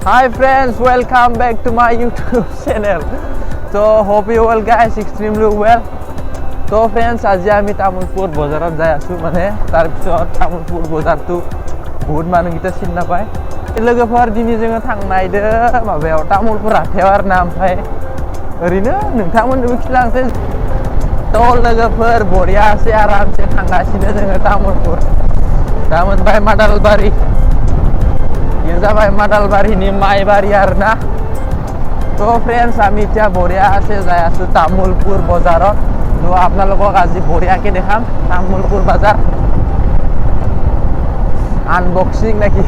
Hi friends, welcome back to my YouTube channel. So hope you all guys extremely well. So friends, आज आमी तामुलपुर बजारात जाय आसु माने तार पिছত तामुलपुर बजारतु बहुत मानसिफोरा सिन्ना पाय लोगोफोर दिनै जोङो थांनायदो माबायाव तामुलपुर हाथायाव आरोना ओमफ्राय ओरैनो नोंथांमोननोबो खिलांसै तो लोगोफोर बरियासे आरामसे थांगासिनो जोङो तामुलपुर दा मोनबाय मादालबारि ये जाबाय मादालबारिनि माइबारि आरोना तो फ्रेंड्स आमी इटा बरियासे जाय आसु तामुलपुर बजारात तो आपनालोকক আজি बरियाके देखाम तामुलपुर बाजार अनबॉक्सिंग नाकि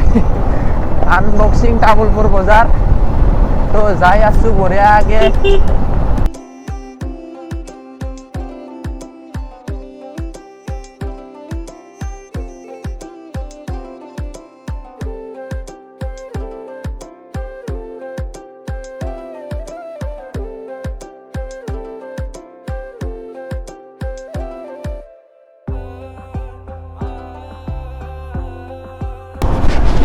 अनबॉक्सिंग तामुलपुर बाजार तो जाय आसु बरियाके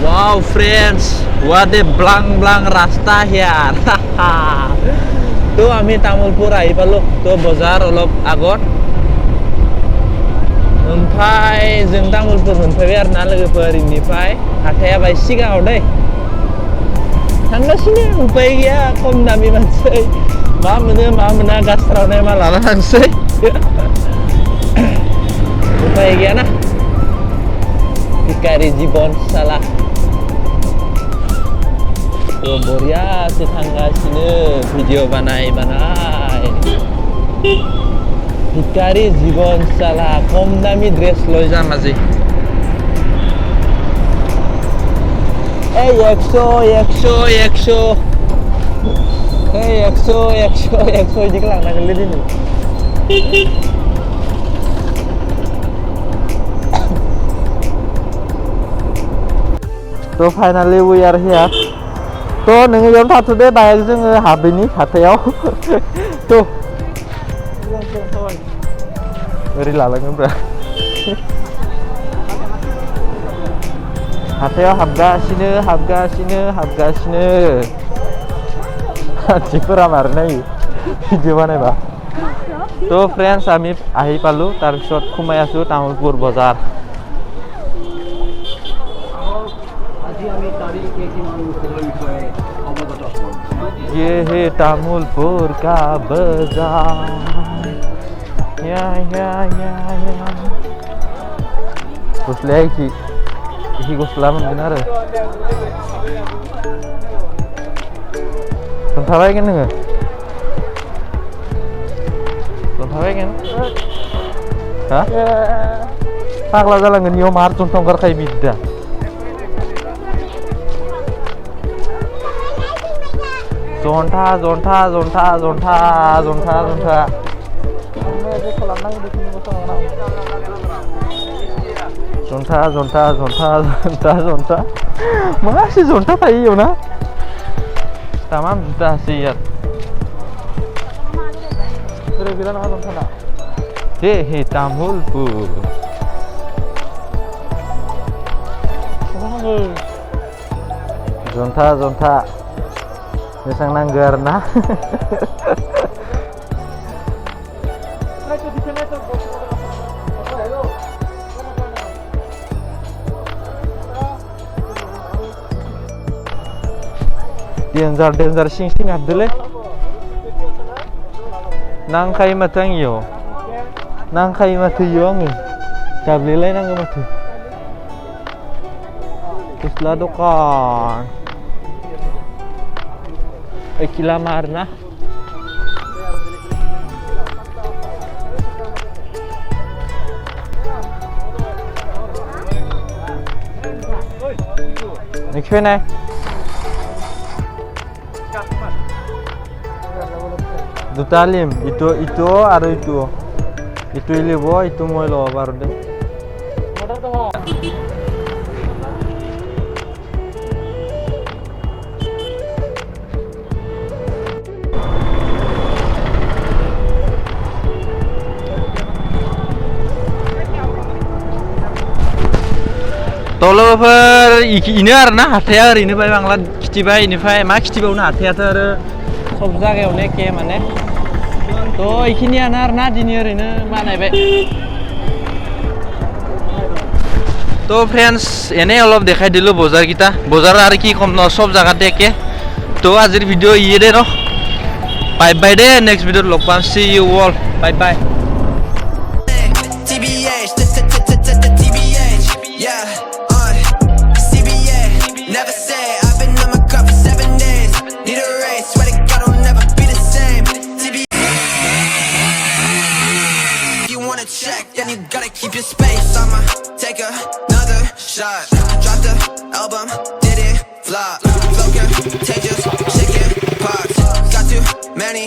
Wow friends, what a blank rasta here. तो आमी तामुलपुर आइ पालो तो बाजार अलप आगत ओमफ्राय जों तामुलपुर मोनफैबाय आरोना लोगोफोर इनिफ्राय हाथाया बाय सिगाङाव दै थांगासिनो उपाय गैया खम दामि मानसै मा मोनो मा मोना गास्रावनाय मा लाना थांसै उपाय गैया ना भिखारि जीवन साला तो बरियासे थांगासिनो भिडिअ बानाय भिखारि जीवन साला कम दामी ड्रेस लय जामाजै ए 100 ए 100 इदिखौ लांनांगोनलै दिनै तो फाइनली वी आर हियर तो नोङो याव थाथ'दे दायो जोङो हाबैनि हाथायाव तो ओरै लालाङोब्रा हाथायाव हाबगासिनो मानसिफोरा मारै नायो भिडिअ बानायबा तो फ्रेंड्स आमी आहि पालो तार पिছত खुमाय आसु तामुलपुर बाजार ये है तामुलपुर का बाजार या गस्लाया इखि गस्ला मोनगोन आरो खोन्थाबायगोन नोङो हा फाग्ला जालांगोन इयाव मार जन्था ओंखारखायो बिदा जन्था मासे जन्था थायो इयाव ना तामाम जुथा हसै यार ओरै गैला नामा जन्थाना हे तामुलपुर जन्था बेसां नांगौ आरोना डेन्जार सिं हाबदोलै नांखायो माथो आं इयाव आङो गाब्लेलायनांगौ माथो गस्ला दखान एखि लामा आरोना फैनाय दुटा लिम इटो आरो इटो लिब इटो মই ল'ব পাৰো দে तो लोगोफोर इनो आरोना हाथाया ओरैनो बाय बांला खिथिबाय इनिफ्राय मा खिथिबावनो हाथायाथ' आरो सब जायगायावनो एखे माने तो इखिनियानो आरोना दिनै ओरैनो बानायबाय तो फ्रेंड्स एने अलप देखाय दिलो बजार किटा बजार आरो की कम न सब जागाते एके तो आजिर भिडिओ इये दे न बाय बाय दे नेक्स्ट भिडिओ लग पाम see you all bye bye Never say I've been on my cup for 7 days. Need a race, swear to God I'll never be the same. TB. If you wanna check, then you gotta keep your space. I'ma take another shot. Drop the album, did it flop? Flow contagious, shaking pots. Got too many.